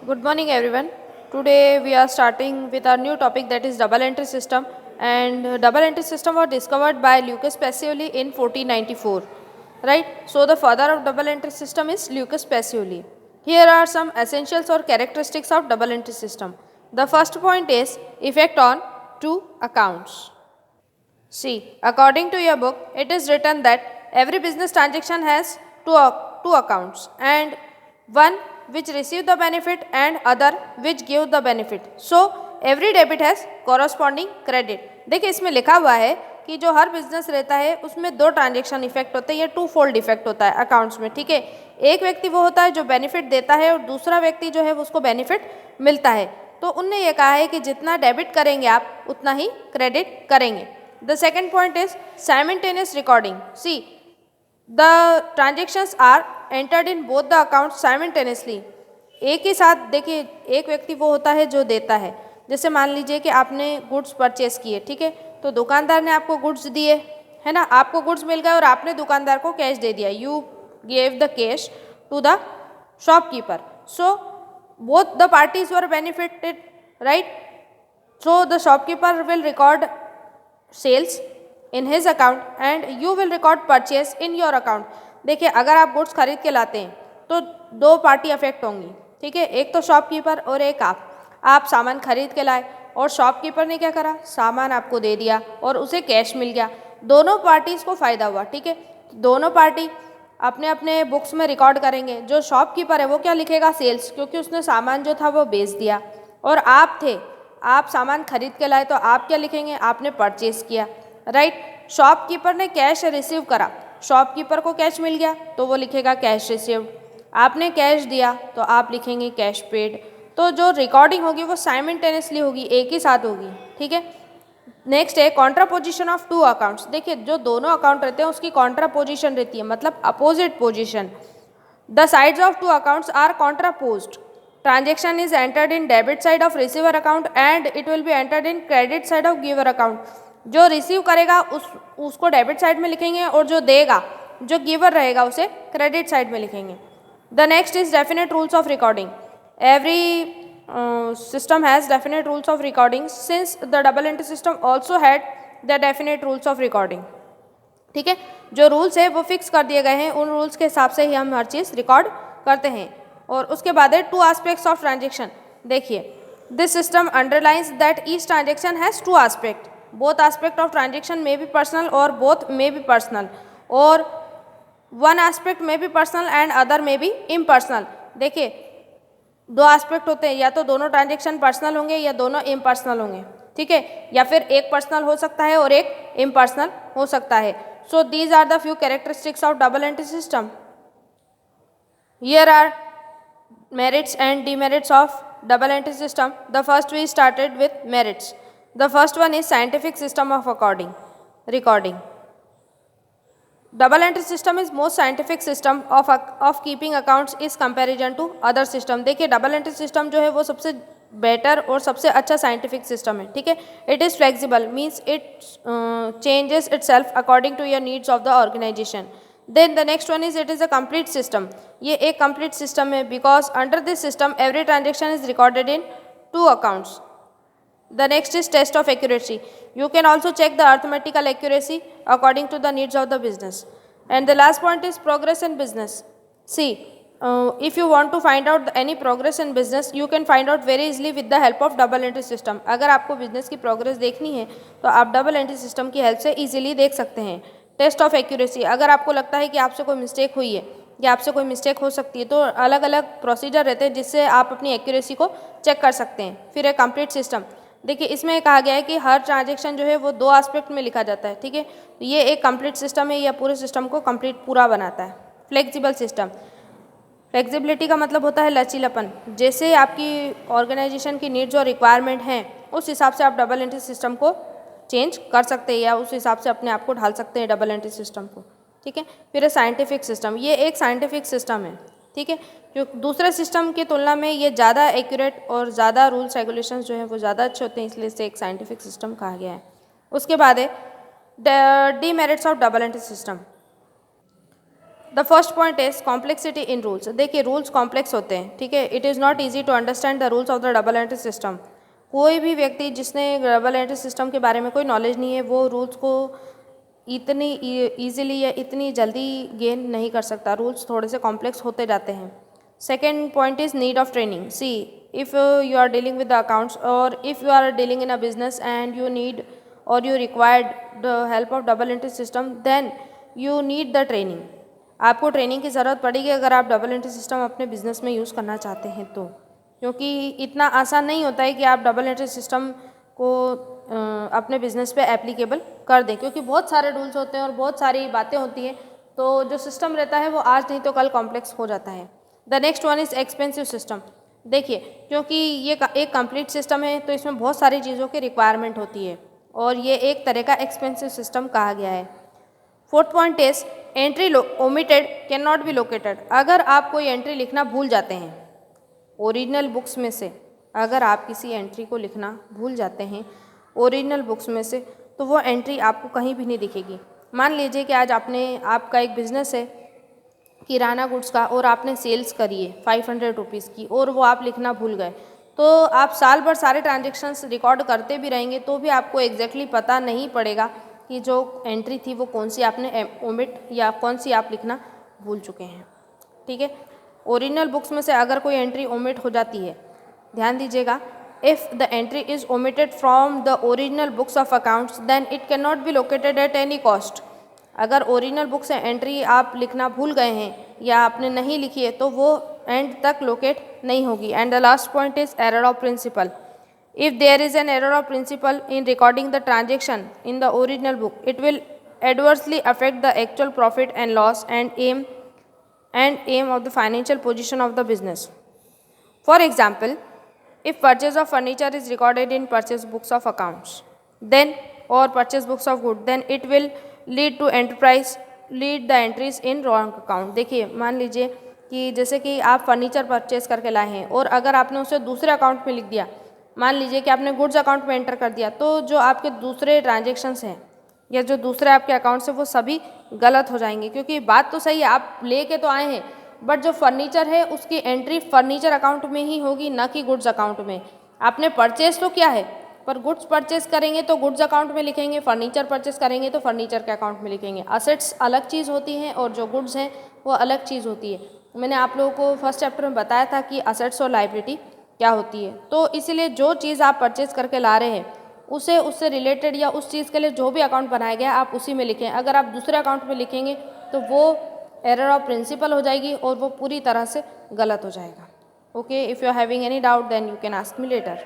Good morning, everyone. Today we are starting with our new topic, that is double entry system. And double entry system was discovered by Lucas Pacioli in 1494. Right? So the father of double entry system is Lucas Pacioli. Here are some essentials or characteristics of double entry system. The first point is effect on two accounts. See, according to your book, it is written that every business transaction has two accounts, and one which receive the benefit and other which give the benefit. So, every debit has corresponding credit. देखिए इसमें लिखा हुआ है कि जो हर business रहता है उसमें दो ट्रांजेक्शन इफेक्ट होते हैं, ये टू फोल्ड इफेक्ट होता है अकाउंट्स में, ठीक है। एक व्यक्ति वो होता है जो बेनिफिट देता है और दूसरा व्यक्ति जो है उसको बेनिफिट मिलता है। तो उनने ये कहा है कि जितना डेबिट करेंगे आप उतना ही क्रेडिट करेंगे। The second point is simultaneous recording. See, the transactions are entered in both the accounts simultaneously. एक ही साथ देखिए, एक व्यक्ति वो होता है जो देता है। जैसे मान लीजिए कि आपने गुड्स परचेस किए, ठीक है, तो दुकानदार ने आपको गुड्स दिए, है ना, आपको गुड्स मिल गए और आपने दुकानदार को कैश दे दिया। You gave the cash to the shopkeeper, so both the parties were benefited, right. So the shopkeeper will record sales in his account and you will record purchase in your account. देखिए अगर आप goods खरीद के लाते हैं तो दो party affect होंगी, ठीक है, एक तो शॉपकीपर और एक आप सामान खरीद के लाए और शॉपकीपर ने क्या करा, सामान आपको दे दिया और उसे कैश मिल गया, दोनों पार्टीज को फ़ायदा हुआ, ठीक है। दोनों पार्टी अपने अपने बुक्स में रिकॉर्ड करेंगे। जो शॉपकीपर है वो क्या लिखेगा, सेल्स, क्योंकि उसने सामान जो था वो बेच दिया, और आप थे, आप सामान खरीद के लाए तो आप क्या लिखेंगे, आपने परचेज किया, राइट। शॉपकीपर ने कैश रिसीव करा, शॉपकीपर को कैश मिल गया तो वो लिखेगा कैश रिसीव्ड, आपने कैश दिया तो आप लिखेंगे कैश पेड। तो जो रिकॉर्डिंग होगी वो साइमल्टेनियसली होगी, एक ही साथ होगी, ठीक है। नेक्स्ट है कॉन्ट्रापोजिशन ऑफ टू अकाउंट्स। देखिए जो दोनों अकाउंट रहते हैं उसकी कॉन्ट्रापोजिशन रहती है, मतलब opposite position. The sides of two accounts are contraposed. Transaction is entered in debit side of receiver account and it will be entered in credit side of giver account. जो receive करेगा उसको debit side में लिखेंगे और जो देगा, जो giver रहेगा, उसे क्रेडिट साइड में लिखेंगे। The next is definite rules of recording. Every system has definite rules of recording since the double entry system also had the definite rules of recording, ठीक है। जो रूल्स है वो फिक्स कर दिए गए हैं, उन रूल्स के हिसाब से ही हम हर चीज़ रिकॉर्ड करते हैं। और उसके बाद है टू एस्पेक्ट्स ऑफ ट्रांजेक्शन। देखिए this system underlines that each transaction has to aspect, both aspect of transaction may be personal और बोथ मे बी पर्सनल, और one aspect may be personal and other may be impersonal. देखिए दो aspect होते हैं, या तो दोनों transaction personal होंगे या दोनों इम्पर्सनल होंगे, ठीक है, या फिर एक पर्सनल हो सकता है और एक इम्पर्सनल हो सकता है। So these are the few characteristics of double entry system. Here are merits and demerits of double entry system. The first we started with merits. The first one is scientific system of recording. Double entry system is most scientific system of keeping accounts is comparison to other system. देखिए double entry system जो है वो सबसे better और सबसे अच्छा scientific system है, ठीक है। It is flexible, means it changes itself according to your needs of the organisation. Then the next one is it is a complete system. ये एक कंप्लीट सिस्टम है because under this system every transaction is recorded in two accounts. The next is test of accuracy. You can also check the arithmetical accuracy according to the needs of the business. And the last point is progress in business. See, if you want to find out any progress in business, you can find out very easily with the help of double entry system. अगर आपको business की progress देखनी है तो आप double entry system की help से easily देख सकते हैं। टेस्ट ऑफ एक्यूरेसी, अगर आपको लगता है कि आपसे कोई मिस्टेक हुई है या आपसे कोई मिस्टेक हो सकती है तो अलग अलग प्रोसीजर रहते हैं जिससे आप अपनी एक्यूरेसी को चेक कर सकते हैं। फिर है कंप्लीट सिस्टम। देखिए इसमें कहा गया है कि हर ट्रांजेक्शन जो है वो दो एस्पेक्ट में लिखा जाता है, ठीक है। तो ये एक कंप्लीट सिस्टम है, या पूरे सिस्टम को कंप्लीट पूरा बनाता है। फ्लेक्सिबल सिस्टम, फ्लेक्सिबिलिटी का मतलब होता है लचीलापन। जैसे आपकी ऑर्गेनाइजेशन की नीड्स और रिक्वायरमेंट हैं उस हिसाब से आप डबल एंट्री सिस्टम को चेंज कर सकते हैं या उस हिसाब से अपने आप को ढाल सकते हैं डबल एंट्री सिस्टम को, ठीक है। फिर है साइंटिफिक सिस्टम। ये एक साइंटिफिक सिस्टम है, ठीक है, जो दूसरे सिस्टम की तुलना में ये ज़्यादा एक्यूरेट और ज़्यादा रूल्स रेगुलेशंस जो है वो ज़्यादा अच्छे होते हैं, इसलिए इसे एक साइंटिफिक सिस्टम कहा गया है। उसके बाद है demerits of double entry system. The first point is complexity in rules. देखिए रूल्स कॉम्प्लेक्स होते हैं, ठीक है। It is not easy to understand the rules of the double entry system. कोई भी व्यक्ति जिसने डबल एंट्री सिस्टम के बारे में कोई नॉलेज नहीं है वो रूल्स को इतनी ईजिली या इतनी जल्दी गेन नहीं कर सकता। रूल्स थोड़े से कॉम्प्लेक्स होते जाते हैं। Second point is need of training. See if you are dealing with the accounts और if you are dealing in a business and you need और you required the help of double entry system, then you need the training. आपको training की ज़रूरत पड़ेगी अगर आप double entry system अपने business में यूज़ करना चाहते हैं तो, क्योंकि इतना आसान नहीं होता है कि आप डबल एंट्री सिस्टम को अपने बिजनेस पे एप्लीकेबल कर दें, क्योंकि बहुत सारे रूल्स होते हैं और बहुत सारी बातें होती हैं, तो जो सिस्टम रहता है वो आज नहीं तो कल कॉम्प्लेक्स हो जाता है। The next one is expensive system. देखिए क्योंकि ये एक कंप्लीट सिस्टम है तो इसमें बहुत सारी चीज़ों की रिक्वायरमेंट होती है और ये एक तरह का एक्सपेंसिव सिस्टम कहा गया है। Fourth point is entry omitted can not be located. अगर आप कोई एंट्री लिखना भूल जाते हैं ओरिजिनल बुक्स में से, अगर आप किसी एंट्री को लिखना भूल जाते हैं ओरिजिनल बुक्स में से, तो वो एंट्री आपको कहीं भी नहीं दिखेगी। मान लीजिए कि आज आपका एक बिज़नेस है किराना गुड्स का और आपने सेल्स करी है 500 रुपीज़ की और वो आप लिखना भूल गए, तो आप साल भर सारे ट्रांजेक्शन्स रिकॉर्ड करते भी रहेंगे तो भी आपको एग्जैक्टली पता नहीं पड़ेगा कि जो एंट्री थी वो कौन सी आपने ओमिट या कौन सी आप लिखना भूल चुके हैं, ठीक है। ओरिजिनल बुक्स में से अगर कोई एंट्री ओमिट हो जाती है, ध्यान दीजिएगा, if the entry is omitted from the original books of accounts then it can not be located at any cost. अगर ओरिजिनल बुक से एंट्री आप लिखना भूल गए हैं या आपने नहीं लिखी है तो वो एंड तक लोकेट नहीं होगी। And the last point is error of principle. If there is an error of principle in recording the transaction in the original book, it will adversely affect the actual profit and loss and aim of the financial position of the business. For example, if purchase of furniture is recorded in purchase books of accounts, then or purchase books of good, then it will lead to enterprise lead the entries in wrong account. देखिए मान लीजिए कि जैसे कि आप furniture purchase करके लाए हैं और अगर आपने उसे दूसरे अकाउंट में लिख दिया, मान लीजिए कि आपने गुड्स अकाउंट में एंटर कर दिया, तो जो आपके दूसरे ट्रांजेक्शन्स हैं या जो दूसरे आपके अकाउंट से वो सभी गलत हो जाएंगे। क्योंकि बात तो सही है, आप लेके तो आए हैं बट जो फर्नीचर है उसकी एंट्री फर्नीचर अकाउंट में ही होगी, ना कि गुड्स अकाउंट में। आपने परचेज तो किया है पर गुड्स परचेज करेंगे तो गुड्स अकाउंट में लिखेंगे, फर्नीचर परचेज करेंगे तो फर्नीचर के अकाउंट में लिखेंगे। असेट्स अलग चीज़ होती हैं और जो गुड्स हैं वो अलग चीज़ होती है। मैंने आप लोगों को फर्स्ट चैप्टर में बताया था कि असेट्स और लायबिलिटी क्या होती है। तो इसीलिए जो चीज़ आप परचेज करके ला रहे हैं उससे रिलेटेड या उस चीज़ के लिए जो भी अकाउंट बनाया गया आप उसी में लिखें। अगर आप दूसरे अकाउंट में लिखेंगे तो वो एरर ऑफ प्रिंसिपल हो जाएगी और वो पूरी तरह से गलत हो जाएगा। Okay, if you are having any doubt then you can ask me letter.